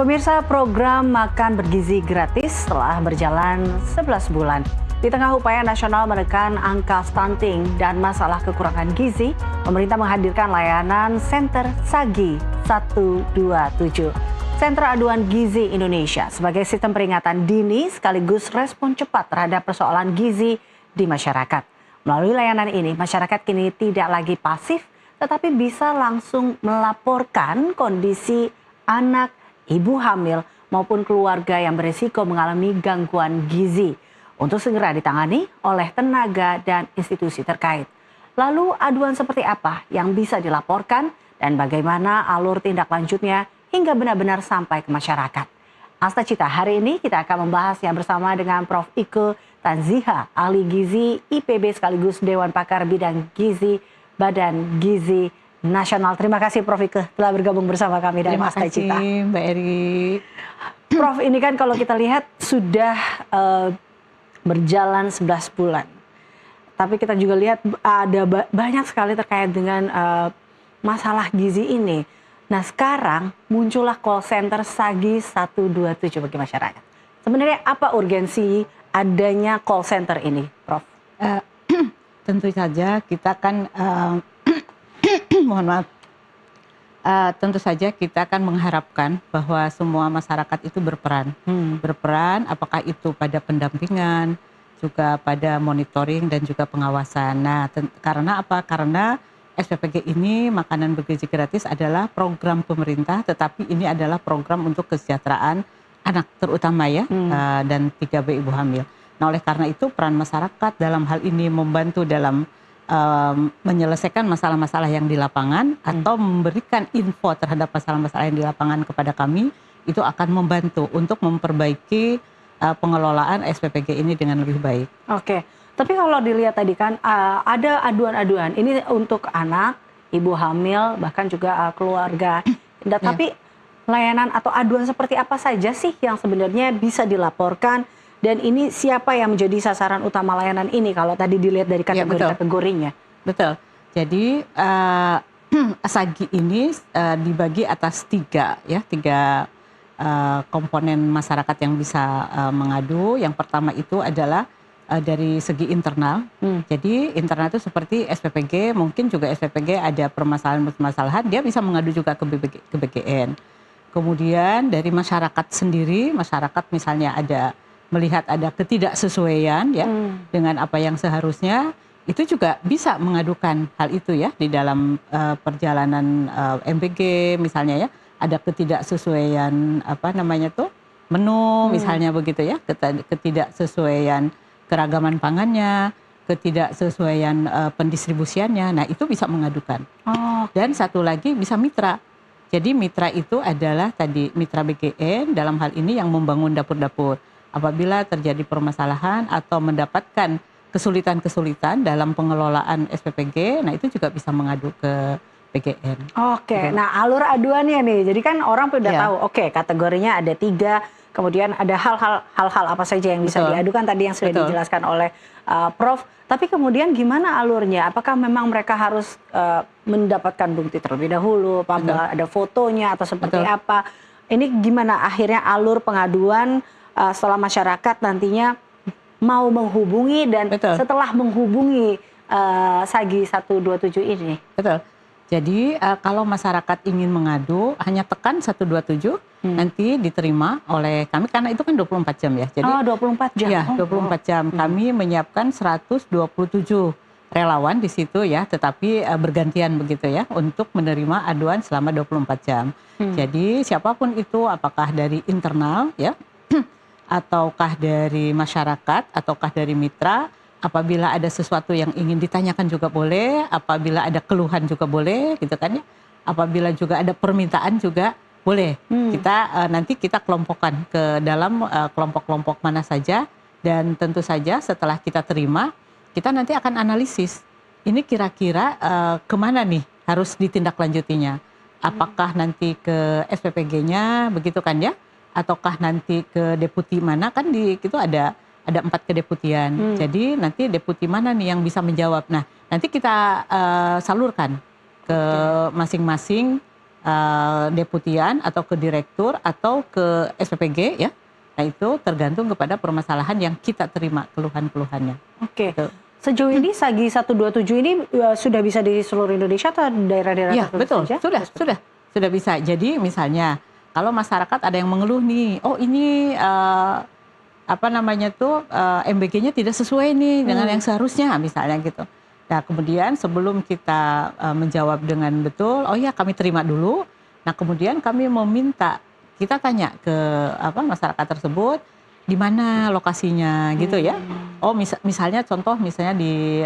Pemirsa, program makan bergizi gratis telah berjalan 11 bulan. Di tengah upaya nasional menekan angka stunting dan masalah kekurangan gizi, pemerintah menghadirkan layanan Senter SAGI 127. Sentra Aduan Gizi Indonesia sebagai sistem peringatan dini sekaligus respon cepat terhadap persoalan gizi di masyarakat. Melalui layanan ini, masyarakat kini tidak lagi pasif, tetapi bisa langsung melaporkan kondisi anak, ibu hamil, maupun keluarga yang berisiko mengalami gangguan gizi untuk segera ditangani oleh tenaga dan institusi terkait. Lalu aduan seperti apa yang bisa dilaporkan dan bagaimana alur tindak lanjutnya hingga benar-benar sampai ke masyarakat. Asta Cita, hari ini kita akan membahasnya bersama dengan Prof. Ike Tanziha, ahli gizi IPB sekaligus Dewan Pakar Bidang Gizi Badan Gizi Nasional. Terima kasih Prof. Ike telah bergabung bersama kami dalam Asta Cita. Terima kasih Mbak Eri. Prof, ini kan kalau kita lihat sudah berjalan 11 bulan. Tapi kita juga lihat ada banyak sekali terkait dengan masalah gizi ini. Nah sekarang muncullah call center SAGI 127 bagi masyarakat. Sebenarnya apa urgensi adanya call center ini, Prof? Tentu saja kita kan mohon maaf. Tentu saja kita akan mengharapkan bahwa semua masyarakat itu berperan. Berperan apakah itu pada pendampingan, juga pada monitoring dan juga pengawasan. Nah, karena apa? Karena SPPG ini makanan bergizi gratis adalah program pemerintah, tetapi ini adalah program untuk kesejahteraan anak terutama ya, dan 3B ibu hamil. Nah, oleh karena itu peran masyarakat dalam hal ini membantu dalam menyelesaikan masalah-masalah yang di lapangan atau memberikan info terhadap masalah-masalah yang di lapangan kepada kami, itu akan membantu untuk memperbaiki pengelolaan SPPG ini dengan lebih baik. Oke, tapi kalau dilihat tadi kan ada aduan-aduan, ini untuk anak, ibu hamil, bahkan juga keluarga. Tapi layanan atau aduan seperti apa saja sih yang sebenarnya bisa dilaporkan? Dan ini siapa yang menjadi sasaran utama layanan ini kalau tadi dilihat dari kategori-kategorinya? Betul. Jadi SAGI ini dibagi atas tiga komponen masyarakat yang bisa mengadu. Yang pertama itu adalah dari segi internal. Jadi internal itu seperti SPPG, mungkin juga SPPG ada permasalahan-permasalahan, dia bisa mengadu juga ke BGN. Kemudian dari masyarakat sendiri, masyarakat misalnya melihat ada ketidaksesuaian ya dengan apa yang seharusnya, itu juga bisa mengadukan hal itu ya di dalam perjalanan MBG misalnya ya, ada ketidaksesuaian menu misalnya begitu ya, ketidaksesuaian keragaman pangannya, ketidaksesuaian pendistribusiannya. Nah, itu bisa mengadukan. Dan satu lagi bisa mitra. Jadi mitra itu adalah tadi mitra BGN dalam hal ini yang membangun dapur-dapur. Apabila terjadi permasalahan atau mendapatkan kesulitan-kesulitan dalam pengelolaan SPPG, nah itu juga bisa mengadu ke BGN. Oke, nah alur aduannya nih, jadi kan orang sudah tahu, kategorinya ada 3, kemudian ada hal-hal apa saja yang bisa diadukan tadi yang sudah dijelaskan oleh Prof. Tapi kemudian gimana alurnya? Apakah memang mereka harus mendapatkan bukti terlebih dahulu, ada fotonya atau seperti apa? Ini gimana akhirnya alur pengaduan setelah masyarakat nantinya mau menghubungi dan setelah menghubungi SAGI 127 ini? Betul. Jadi kalau masyarakat ingin mengadu hanya tekan 127 nanti diterima oleh kami karena itu kan 24 jam ya. Jadi 24 jam. Ya, 24 jam. Kami menyiapkan 127 relawan di situ ya, tetapi bergantian begitu ya untuk menerima aduan selama 24 jam. Jadi siapapun itu, apakah dari internal ya, ataukah dari masyarakat, ataukah dari mitra, apabila ada sesuatu yang ingin ditanyakan juga boleh, apabila ada keluhan juga boleh, gitu kan ya. Apabila juga ada permintaan juga boleh. Nanti kita kelompokkan ke dalam kelompok-kelompok mana saja, dan tentu saja setelah kita terima, kita nanti akan analisis. Ini kira-kira kemana nih harus ditindaklanjutinya? Apakah nanti ke SPPG-nya, begitu kan ya? Ataukah nanti ke deputi mana, kan itu ada 4 kedeputian. Jadi nanti deputi mana nih yang bisa menjawab. Nah, nanti kita salurkan ke masing-masing deputian atau ke direktur atau ke SPPG ya. Nah itu tergantung kepada permasalahan yang kita terima keluhan-keluhannya. Oke. Gitu. Sejauh ini Sagi 127 ini sudah bisa di seluruh Indonesia atau daerah-daerah Iya betul, saja? sudah bisa. Jadi misalnya kalau masyarakat ada yang mengeluh nih, oh ini MBG-nya tidak sesuai nih dengan yang seharusnya misalnya gitu. Nah kemudian sebelum kita menjawab dengan betul, oh ya kami terima dulu. Nah kemudian kami meminta, kita tanya ke masyarakat tersebut, di mana lokasinya gitu ya. Oh misalnya di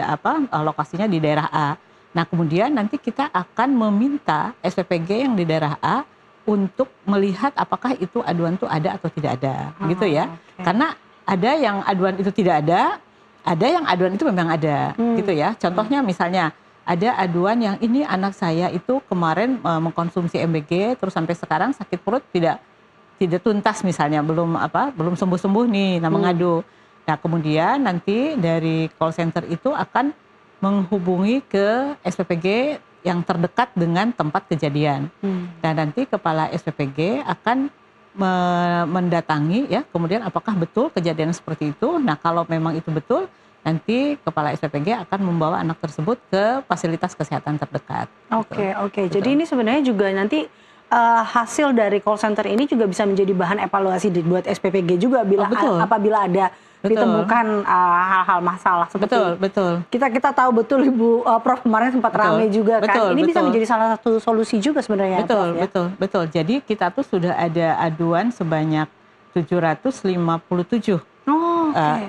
lokasinya di daerah A. Nah kemudian nanti kita akan meminta SPPG yang di daerah A untuk melihat apakah itu aduan itu ada atau tidak ada gitu ya. Okay. Karena ada yang aduan itu tidak ada yang aduan itu memang ada gitu ya. Contohnya misalnya ada aduan yang ini anak saya itu kemarin mengkonsumsi MBG terus sampai sekarang sakit perut tidak tuntas misalnya, belum sembuh-sembuh nih, nah mengadu. Nah kemudian nanti dari call center itu akan menghubungi ke SPPG yang terdekat dengan tempat kejadian. Dan nanti kepala SPPG akan mendatangi ya, kemudian apakah betul kejadian seperti itu. Nah kalau memang itu betul, nanti kepala SPPG akan membawa anak tersebut ke fasilitas kesehatan terdekat. Oke. Jadi ini sebenarnya juga nanti hasil dari call center ini juga bisa menjadi bahan evaluasi buat SPPG juga apabila ada ditemukan hal-hal masalah seperti betul. Kita tahu betul Ibu Prof kemarin sempat ramai juga kan. Ini bisa menjadi salah satu solusi juga sebenarnya. Betul. Jadi kita tuh sudah ada aduan sebanyak 757.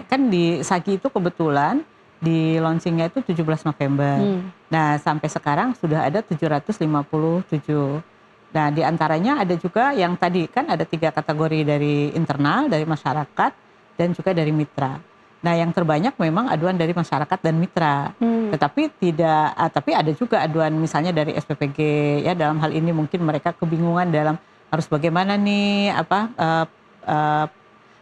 Kan di Sagi itu kebetulan di launchingnya itu 17 November. Nah sampai sekarang sudah ada 757. Nah di antaranya ada juga yang tadi kan ada 3 kategori dari internal, dari masyarakat, dan juga dari mitra. Nah yang terbanyak memang aduan dari masyarakat dan mitra. Tapi ada juga aduan misalnya dari SPPG ya, dalam hal ini mungkin mereka kebingungan dalam harus bagaimana nih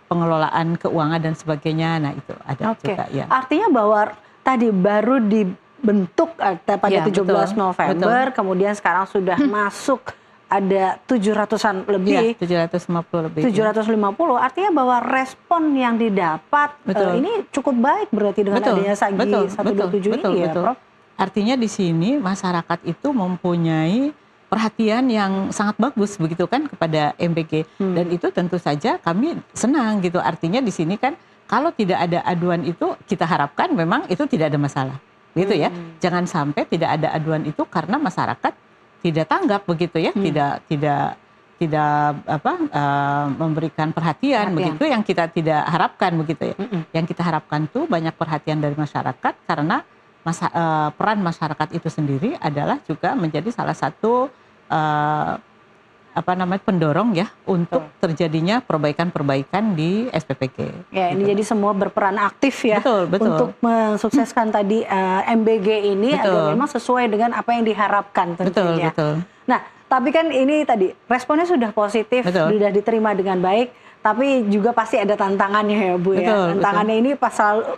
pengelolaan keuangan dan sebagainya. Nah itu ada juga ya. Artinya bahwa tadi baru dibentuk pada 17 November, kemudian sekarang sudah masuk ada 700-an lebih. 750 lebih. 750, artinya bahwa respon yang didapat ini cukup baik berarti dengan adanya Sagi 127 ini ya, Prof? Artinya di sini masyarakat itu mempunyai perhatian yang sangat bagus begitu kan kepada MBG. Dan itu tentu saja kami senang gitu. Artinya di sini kan kalau tidak ada aduan itu, kita harapkan memang itu tidak ada masalah. Gitu ya. Jangan sampai tidak ada aduan itu karena masyarakat tidak tanggap begitu ya, tidak memberikan perhatian begitu, yang kita tidak harapkan begitu ya. Yang kita harapkan tuh banyak perhatian dari masyarakat, karena peran masyarakat itu sendiri adalah juga menjadi salah satu pendorong ya untuk terjadinya perbaikan-perbaikan di SPPG. Ya, ini jadi semua berperan aktif ya. Betul. Untuk mensukseskan tadi MBG ini agar memang sesuai dengan apa yang diharapkan tentunya. Betul. Nah, tapi kan ini tadi responnya sudah positif, sudah diterima dengan baik, tapi juga pasti ada tantangannya ya Bu ya. Tantangannya ini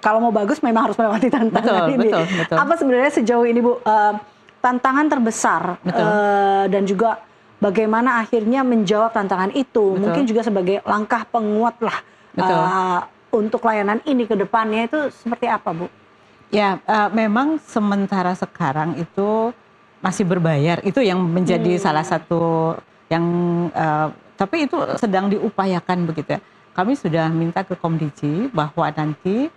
kalau mau bagus memang harus melewati tantangan ini. Betul. Apa sebenarnya sejauh ini Bu tantangan terbesar dan juga bagaimana akhirnya menjawab tantangan itu, mungkin juga sebagai langkah penguat lah untuk layanan ini ke depannya itu seperti apa Bu? Ya, memang sementara sekarang itu masih berbayar, itu yang menjadi salah satu yang, tapi itu sedang diupayakan begitu ya. Kami sudah minta ke Komdiji bahwa nanti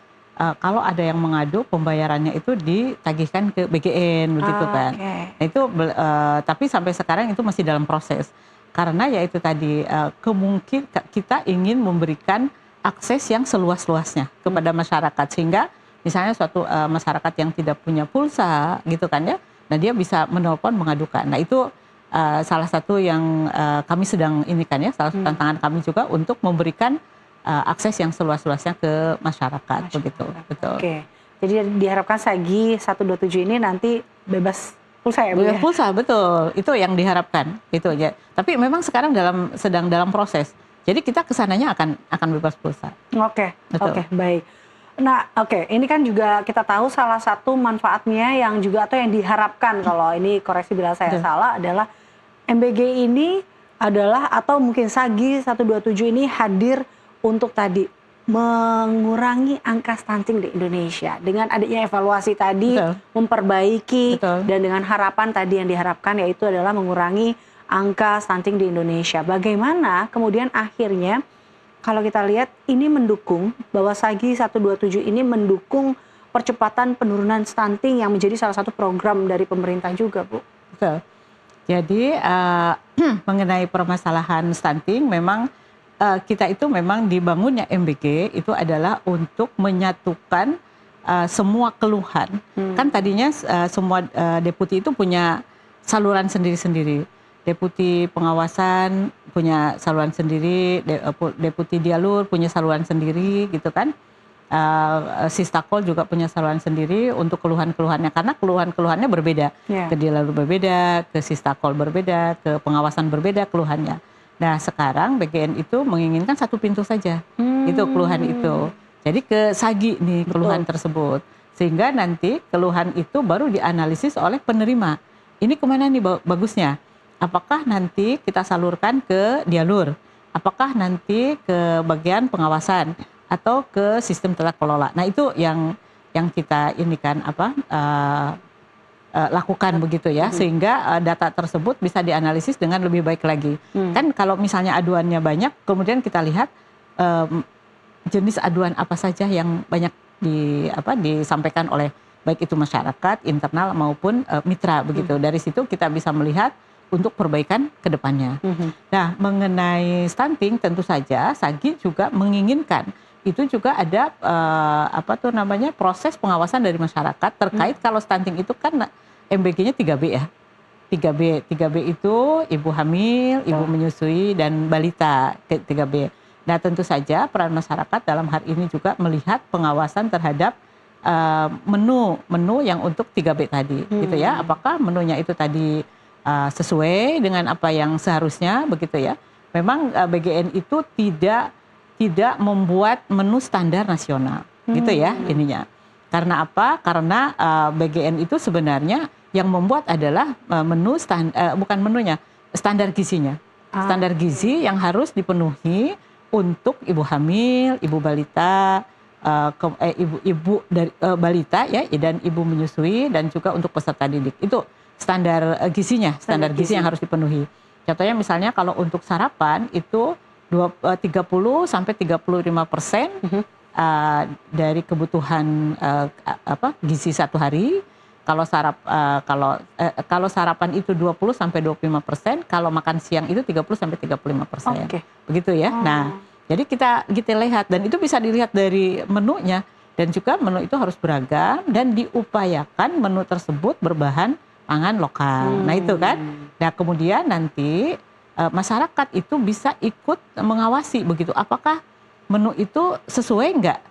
kalau ada yang mengadu, pembayarannya itu ditagihkan ke BGN begitu kan. Nah, itu tapi sampai sekarang itu masih dalam proses. Karena ya itu tadi kemungkinan kita ingin memberikan akses yang seluas-luasnya kepada masyarakat, sehingga misalnya suatu masyarakat yang tidak punya pulsa gitu kan ya, nah dia bisa menelpon mengadukan. Nah itu salah satu yang kami sedang ini kan ya, salah satu tantangan kami juga untuk memberikan akses yang seluas-luasnya ke masyarakat begitu. Betul. Jadi diharapkan Sagi 127 ini nanti bebas pulsa ya Bu? Bebas pulsa, betul. Itu yang diharapkan. Itu aja. Tapi memang sekarang sedang dalam proses. Jadi kita kesananya akan bebas pulsa. Oke, baik. Nah, ini kan juga kita tahu salah satu manfaatnya yang juga atau yang diharapkan, kalau ini koreksi bila saya salah, adalah MBG ini adalah atau mungkin SAGI 127 ini hadir untuk tadi mengurangi angka stunting di Indonesia dengan adanya evaluasi tadi, Betul. memperbaiki Betul. dan dengan harapan tadi yang diharapkan yaitu adalah mengurangi angka stunting di Indonesia. Bagaimana kemudian akhirnya kalau kita lihat ini mendukung bahwa SAGI 127 ini mendukung percepatan penurunan stunting yang menjadi salah satu program dari pemerintah juga, Bu. Betul. Jadi mengenai permasalahan stunting memang kita itu memang dibangunnya MBG itu adalah untuk menyatukan semua keluhan. Kan tadinya semua deputi itu punya saluran sendiri-sendiri. Deputi pengawasan punya saluran sendiri, deputi dialur punya saluran sendiri gitu kan. Sistakol juga punya saluran sendiri untuk keluhan-keluhannya karena keluhan-keluhannya berbeda. Ke dialur berbeda, ke sistakol berbeda, ke pengawasan berbeda keluhannya. Nah sekarang BGN itu menginginkan satu pintu saja, itu keluhan itu. Jadi ke SAGI nih keluhan tersebut. Sehingga nanti keluhan itu baru dianalisis oleh penerima. Ini kemana nih bagusnya? Apakah nanti kita salurkan ke dialur? Apakah nanti ke bagian pengawasan? Atau ke sistem tata kelola. Nah itu yang kita ini kan lakukan begitu ya, sehingga data tersebut bisa dianalisis dengan lebih baik lagi. Kan kalau misalnya aduannya banyak, kemudian kita lihat jenis aduan apa saja yang banyak disampaikan oleh baik itu masyarakat, internal maupun mitra begitu. Dari situ kita bisa melihat untuk perbaikan ke depannya. Nah mengenai stunting tentu saja SAGI juga menginginkan itu juga ada proses pengawasan dari masyarakat terkait kalau stunting itu kan MBG-nya 3B ya. 3B itu ibu hamil, ibu menyusui dan balita 3B. Nah, tentu saja peran masyarakat dalam hal ini juga melihat pengawasan terhadap menu yang untuk 3B tadi gitu ya. Apakah menunya itu tadi sesuai dengan apa yang seharusnya begitu ya. Memang BGN itu tidak membuat menu standar nasional gitu ya ininya. Karena apa? Karena BGN itu sebenarnya yang membuat adalah bukan menunya, standar gizinya. Standar gizi yang harus dipenuhi untuk ibu hamil, ibu balita, ibu dari balita ya dan ibu menyusui dan juga untuk peserta didik. Itu standar gizinya, standar gizi yang harus dipenuhi. Contohnya misalnya kalau untuk sarapan itu 30-35% dari kebutuhan gizi satu hari. Kalau sarapan itu 20-25%, kalau makan siang itu 30-35%. Begitu ya. Nah, jadi kita lihat dan itu bisa dilihat dari menunya dan juga menu itu harus beragam dan diupayakan menu tersebut berbahan pangan lokal. Nah, itu kan. Nah, kemudian nanti masyarakat itu bisa ikut mengawasi begitu apakah menu itu sesuai enggak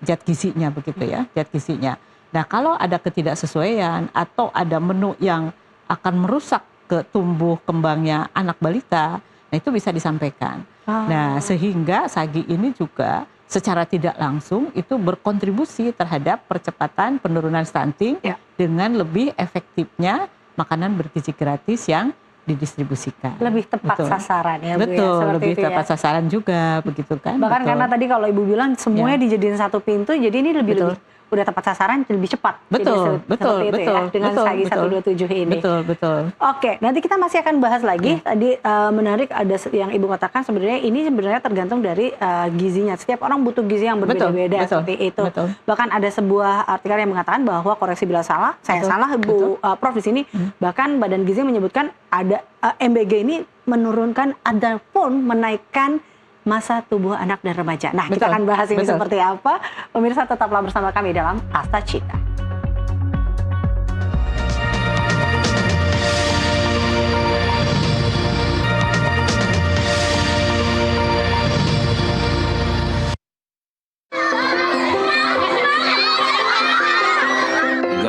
zat gizinya begitu ya, zat gizinya. Nah, kalau ada ketidaksesuaian atau ada menu yang akan merusak tumbuh kembangnya anak balita, nah itu bisa disampaikan. Nah, sehingga SAGI ini juga secara tidak langsung itu berkontribusi terhadap percepatan penurunan stunting dengan lebih efektifnya makanan bergizi gratis yang didistribusikan. Lebih tepat sasaran ya Bu. Betul, ya, lebih tepat sasaran juga begitu kan. Bahkan karena tadi kalau Ibu bilang semuanya dijadiin satu pintu, jadi ini lebih udah tepat sasaran, lebih cepat. Betul, jadi betul, dengan SAGI 127 ini. Betul. Oke, nanti kita masih akan bahas lagi. Tadi menarik ada yang Ibu katakan sebenarnya ini sebenarnya tergantung dari gizinya. Setiap orang butuh gizi yang berbeda-beda seperti itu. Bahkan ada sebuah artikel yang mengatakan bahwa koreksi bila salah, saya salah Bu Prof di sini. Bahkan Badan Gizi menyebutkan ada MBG ini menurunkan ataupun menaikkan masa tubuh anak dan remaja. Nah, kita akan bahas ini seperti apa. Pemirsa tetaplah bersama kami dalam Asta Cita.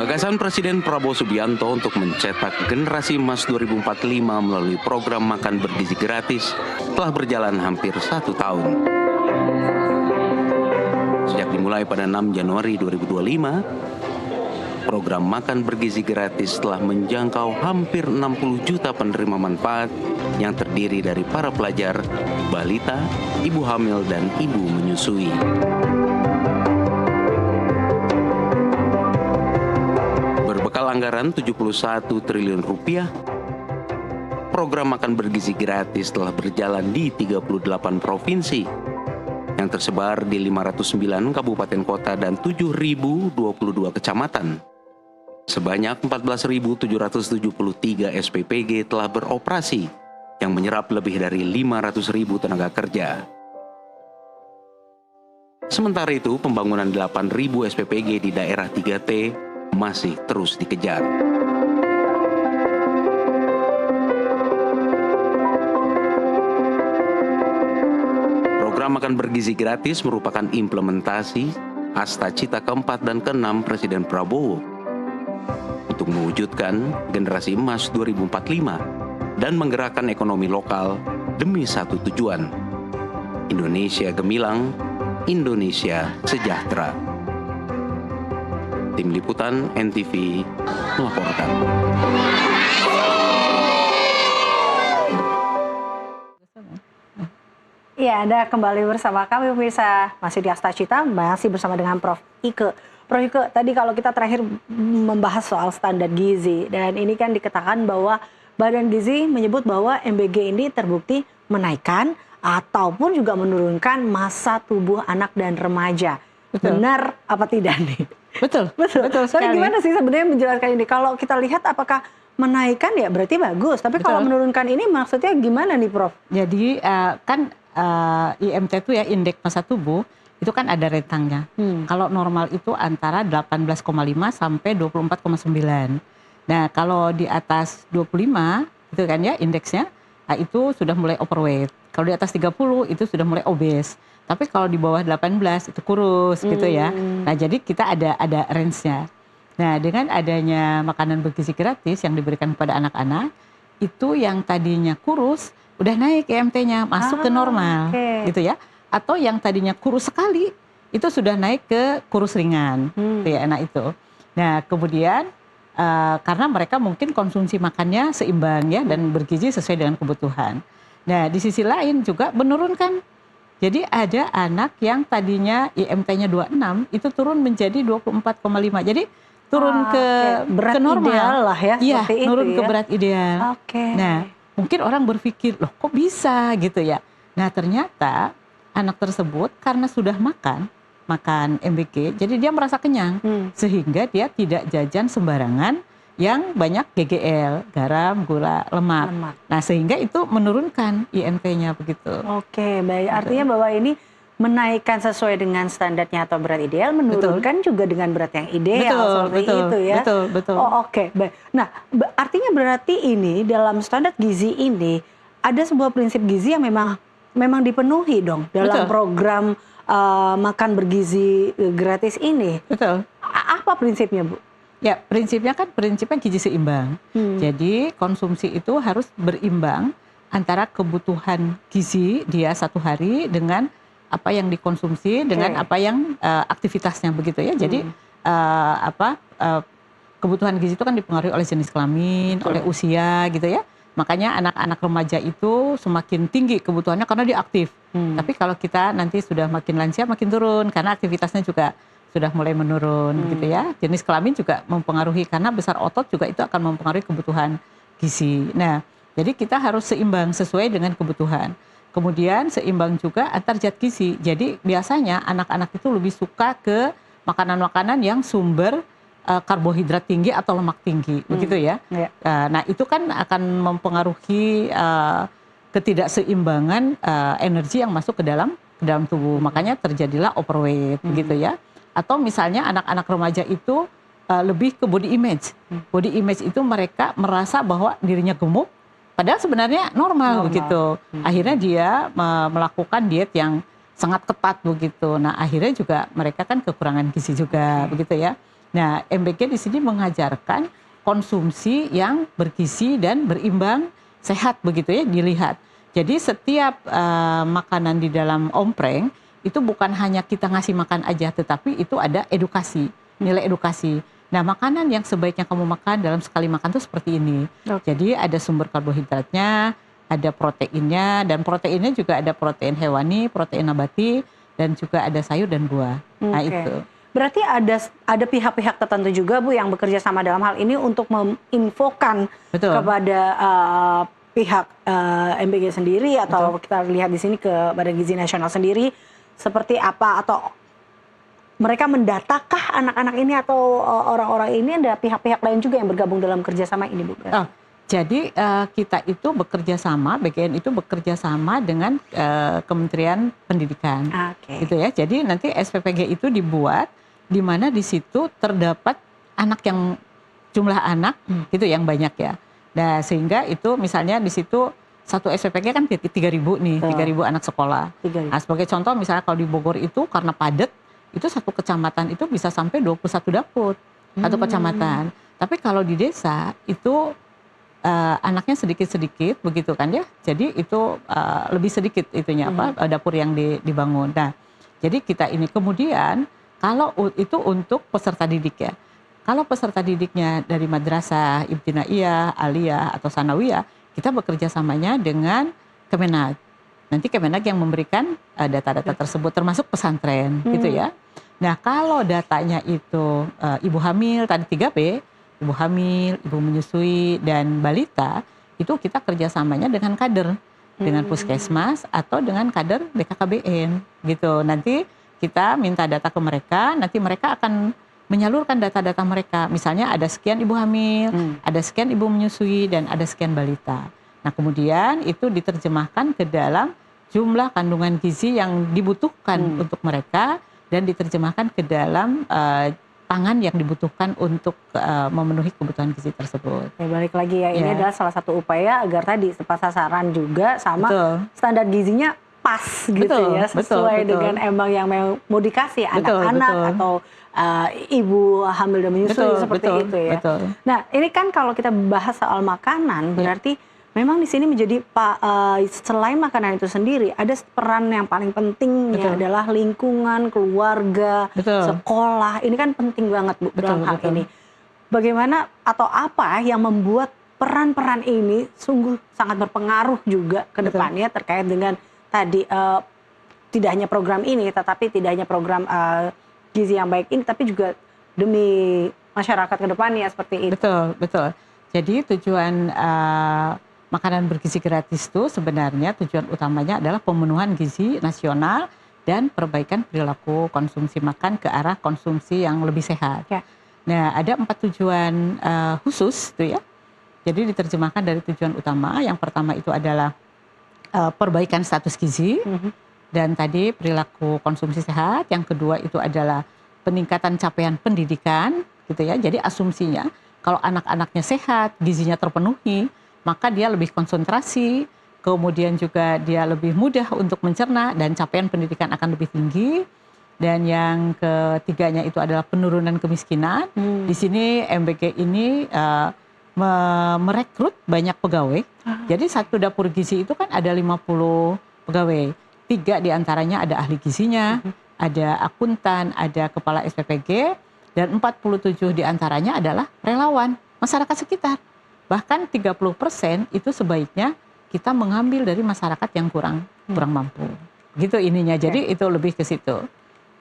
Gagasan Presiden Prabowo Subianto untuk mencetak generasi emas 2045 melalui program makan bergizi gratis telah berjalan hampir 1 tahun. Sejak dimulai pada 6 Januari 2025, program makan bergizi gratis telah menjangkau hampir 60 juta penerima manfaat yang terdiri dari para pelajar, balita, ibu hamil, dan ibu menyusui. Berbekal anggaran 71 triliun rupiah, program makan bergizi gratis telah berjalan di 38 provinsi yang tersebar di 509 kabupaten kota dan 7.022 kecamatan. Sebanyak 14.773 SPPG telah beroperasi yang menyerap lebih dari 500.000 tenaga kerja. Sementara itu, pembangunan 8.000 SPPG di daerah 3T masih terus dikejar. Program makan bergizi gratis merupakan implementasi Asta Cita keempat dan keenam Presiden Prabowo untuk mewujudkan generasi emas 2045 dan menggerakkan ekonomi lokal demi satu tujuan: Indonesia gemilang, Indonesia sejahtera. Tim Liputan NTV melaporkan. Ya, Anda kembali bersama kami pemirsa, masih di Asta Cita, masih bersama dengan Prof. Ike. Prof. Ike, tadi kalau kita terakhir membahas soal standar gizi, dan ini kan dikatakan bahwa Badan Gizi menyebut bahwa MBG ini terbukti menaikkan ataupun juga menurunkan massa tubuh anak dan remaja. Betul. Benar apa tidak nih? Betul, betul Tapi sekali. gimana sih sebenarnya menjelaskan ini? Kalau kita lihat apakah menaikkan ya berarti bagus, tapi Betul. kalau menurunkan ini maksudnya gimana nih Prof? Jadi kan IMT itu ya, indeks massa tubuh, itu kan ada rentangnya. Kalau normal itu antara 18,5 sampai 24,9. Nah, kalau di atas 25 itu kan ya indeksnya, itu sudah mulai overweight. Kalau di atas 30 itu sudah mulai obes. Tapi kalau di bawah 18 itu kurus gitu ya. Nah, jadi kita ada range-nya. Nah, dengan adanya makanan bergizi gratis yang diberikan kepada anak-anak, itu yang tadinya kurus udah naik IMT-nya, masuk ke normal gitu ya. Atau yang tadinya kurus sekali itu sudah naik ke kurus ringan, gitu ya, anak itu. Nah, kemudian karena mereka mungkin konsumsi makannya seimbang ya dan bergizi sesuai dengan kebutuhan. Nah, di sisi lain juga menurunkan. Jadi ada anak yang tadinya IMT-nya 26 itu turun menjadi 24,5. Jadi turun ke berat normal ideal lah ya. Iya, turun itu ke ya. berat ideal. Nah, mungkin orang berpikir, loh kok bisa gitu ya. Nah, ternyata anak tersebut karena sudah makan MBG, jadi dia merasa kenyang, sehingga dia tidak jajan sembarangan yang banyak GGL, garam, gula, lemak. Nah, sehingga itu menurunkan IMT-nya begitu. Oke, baik. Artinya bahwa ini menaikkan sesuai dengan standarnya atau berat ideal, menurunkan juga dengan berat yang ideal, seperti itu ya. Betul. Oh, oke, baik. Nah, artinya berarti ini dalam standar gizi ini ada sebuah prinsip gizi yang memang dipenuhi dong dalam program makan bergizi gratis ini. Betul. Apa prinsipnya, Bu? Ya, prinsipnya gizi seimbang. Jadi konsumsi itu harus berimbang antara kebutuhan gizi dia satu hari dengan apa yang dikonsumsi dengan apa yang aktivitasnya begitu ya. Jadi kebutuhan gizi itu kan dipengaruhi oleh jenis kelamin, oleh usia gitu ya. Makanya anak-anak remaja itu semakin tinggi kebutuhannya karena dia aktif. Tapi kalau kita nanti sudah makin lansia makin turun karena aktivitasnya juga sudah mulai menurun gitu ya. Jenis kelamin juga mempengaruhi karena besar otot juga itu akan mempengaruhi kebutuhan gizi. Nah, jadi kita harus seimbang sesuai dengan kebutuhan. Kemudian seimbang juga antar zat gizi. Jadi biasanya anak-anak itu lebih suka ke makanan-makanan yang sumber karbohidrat tinggi atau lemak tinggi, begitu ya. Nah, itu kan akan mempengaruhi ketidakseimbangan energi yang masuk ke dalam tubuh. Makanya terjadilah overweight, begitu ya. Atau misalnya anak-anak remaja itu lebih ke body image. Body image itu mereka merasa bahwa dirinya gemuk, padahal sebenarnya normal. Begitu. Akhirnya dia melakukan diet yang sangat ketat begitu. Nah, akhirnya juga mereka kan kekurangan gizi juga, begitu ya. Nah, MBG di sini mengajarkan konsumsi yang bergizi dan berimbang, sehat begitu ya, dilihat. Jadi setiap makanan di dalam ompreng itu bukan hanya kita ngasih makan aja, tetapi itu ada edukasi, nilai edukasi. Nah, makanan yang sebaiknya kamu makan dalam sekali makan tuh seperti ini. Jadi ada sumber karbohidratnya, ada proteinnya, dan proteinnya juga ada protein hewani, protein nabati, dan juga ada sayur dan buah. Nah, itu. Berarti ada pihak-pihak tertentu juga Bu yang bekerja sama dalam hal ini untuk menginfokan kepada pihak MBG sendiri atau kita lihat di sini ke Badan Gizi Nasional sendiri seperti apa, atau mereka mendatakah anak-anak ini atau orang-orang ini, ada pihak-pihak lain juga yang bergabung dalam kerjasama ini Bu? Jadi kita itu bekerja sama, BGN itu bekerja sama dengan Kementerian Pendidikan, gitu ya. Jadi nanti SPPG itu dibuat di mana di situ terdapat anak yang jumlah anak gitu yang banyak ya. Nah sehingga itu misalnya di situ satu SPPG kan 3.000 nih, 3.000 anak sekolah. Nah sebagai contoh misalnya kalau di Bogor itu karena padat, itu satu kecamatan itu bisa sampai 21 dapur, satu kecamatan. Tapi kalau di desa itu anaknya sedikit-sedikit begitu kan ya. Jadi itu lebih sedikit itunya dapur yang dibangun. Nah, jadi kita ini kemudian kalau itu untuk peserta didik ya. Kalau peserta didiknya dari madrasah, ibtidaiyah, aliyah atau sanawiyah, kita bekerja samanya dengan Kemenag. Nanti Kemenag yang memberikan data-data tersebut termasuk pesantren gitu ya. Nah, kalau datanya itu ibu hamil tadi 3B, ibu hamil, ibu menyusui, dan balita, itu kita kerjasamanya dengan kader, dengan puskesmas atau dengan kader BKKBN gitu. Nanti kita minta data ke mereka, nanti mereka akan menyalurkan data-data mereka. Misalnya ada sekian ibu hamil, ada sekian ibu menyusui, dan ada sekian balita. Nah kemudian itu diterjemahkan ke dalam jumlah kandungan gizi yang dibutuhkan untuk mereka, dan diterjemahkan ke dalam pangan yang dibutuhkan untuk memenuhi kebutuhan gizi tersebut. Balik lagi ya, ini adalah salah satu upaya agar tadi tepat sasaran juga sama standar gizinya pas gitu ya, sesuai dengan emang yang mau dikasih anak-anak atau ibu hamil dan menyusui seperti itu ya. Nah ini kan kalau kita bahas soal makanan berarti memang di sini menjadi selain makanan itu sendiri ada peran yang paling pentingnya adalah lingkungan, keluarga, sekolah. Ini kan penting banget Bu dalam hal ini. Bagaimana atau apa yang membuat peran-peran ini sungguh sangat berpengaruh juga ke depannya terkait dengan tadi tidak hanya program ini, tetapi tidak hanya program gizi yang baik ini, tapi juga demi masyarakat ke depannya seperti itu. Betul. Jadi tujuan makanan bergizi gratis itu sebenarnya tujuan utamanya adalah pemenuhan gizi nasional dan perbaikan perilaku konsumsi makan ke arah konsumsi yang lebih sehat. Nah, ada 4 tujuan khusus tuh ya. Jadi diterjemahkan dari tujuan utama. Yang pertama itu adalah perbaikan status gizi, dan tadi perilaku konsumsi sehat. Yang kedua itu adalah peningkatan capaian pendidikan, gitu ya. Jadi asumsinya kalau anak-anaknya sehat, gizinya terpenuhi, maka dia lebih konsentrasi, kemudian juga dia lebih mudah untuk mencerna dan capaian pendidikan akan lebih tinggi. Dan yang ketiganya itu adalah penurunan kemiskinan. Di sini MBG ini merekrut banyak pegawai. Jadi satu dapur gizi itu kan ada 50 pegawai. 3 diantaranya ada ahli gizinya, ada akuntan, ada kepala SPPG, dan 47 diantaranya adalah relawan masyarakat sekitar. Bahkan 30% itu sebaiknya kita mengambil dari masyarakat yang kurang mampu. Gitu ininya. Jadi itu lebih ke situ.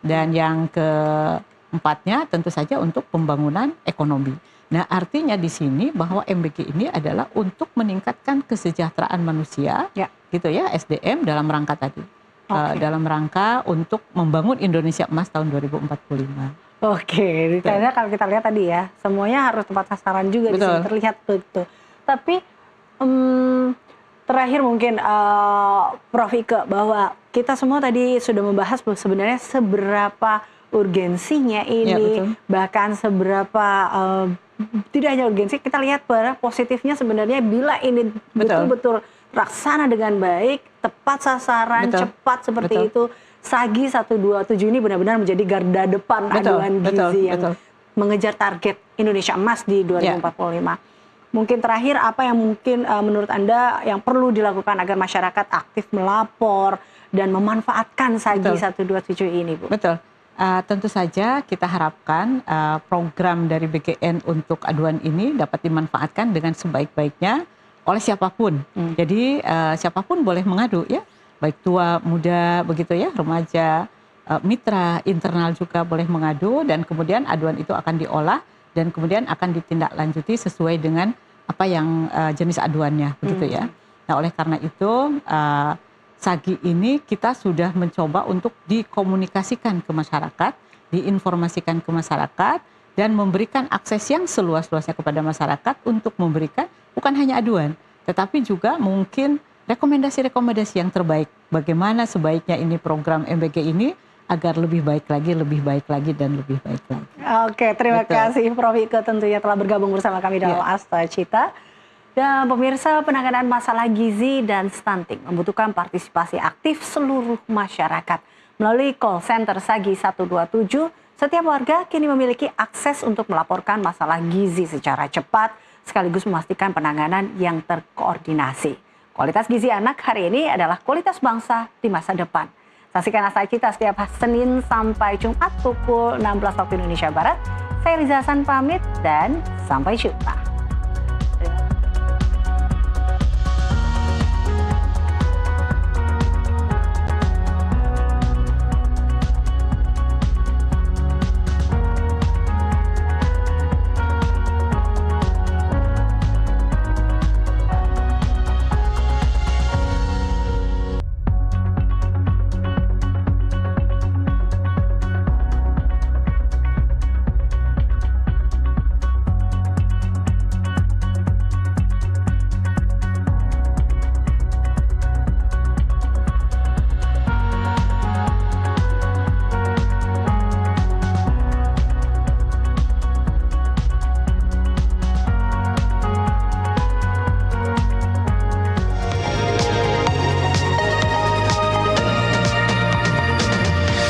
Dan yang keempatnya tentu saja untuk pembangunan ekonomi. Nah, artinya di sini bahwa MBG ini adalah untuk meningkatkan kesejahteraan manusia, gitu ya, SDM dalam rangka tadi, dalam rangka untuk membangun Indonesia Emas tahun 2045. Karena kalau kita lihat tadi ya, semuanya harus tepat sasaran juga di sini terlihat betul. Tapi terakhir mungkin Prof. Ike, bahwa kita semua tadi sudah membahas sebenarnya seberapa urgensinya ini, bahkan seberapa tidak hanya urgensi, kita lihat pada positifnya sebenarnya bila ini betul-betul laksana dengan baik, tepat sasaran, cepat seperti itu. Sagi 127 ini benar-benar menjadi garda depan aduan gizi yang mengejar target Indonesia Emas di 2045. Mungkin terakhir apa yang mungkin menurut Anda yang perlu dilakukan agar masyarakat aktif melapor dan memanfaatkan Sagi 127 ini, Bu? Tentu saja kita harapkan program dari BKN untuk aduan ini dapat dimanfaatkan dengan sebaik-baiknya oleh siapapun. Jadi siapapun boleh mengadu ya, baik tua, muda, begitu ya, remaja, mitra, internal juga boleh mengadu, dan kemudian aduan itu akan diolah dan kemudian akan ditindaklanjuti sesuai dengan apa yang jenis aduannya, begitu ya. Nah, oleh karena itu SAGI ini kita sudah mencoba untuk dikomunikasikan ke masyarakat, diinformasikan ke masyarakat, dan memberikan akses yang seluas-luasnya kepada masyarakat untuk memberikan bukan hanya aduan, tetapi juga mungkin rekomendasi-rekomendasi yang terbaik. Bagaimana sebaiknya ini program MBG ini agar lebih baik lagi, dan lebih baik lagi. Oke, terima kasih Prof. Ike tentunya telah bergabung bersama kami dalam Asta Cita. Dan pemirsa, penanganan masalah gizi dan stunting membutuhkan partisipasi aktif seluruh masyarakat. Melalui call center SAGI 127, setiap warga kini memiliki akses untuk melaporkan masalah gizi secara cepat, sekaligus memastikan penanganan yang terkoordinasi. Kualitas gizi anak hari ini adalah kualitas bangsa di masa depan. Saksikan Asta Cita setiap Senin sampai Jumat pukul 16 waktu Indonesia Barat. Saya Riza Hasan pamit dan sampai jumpa.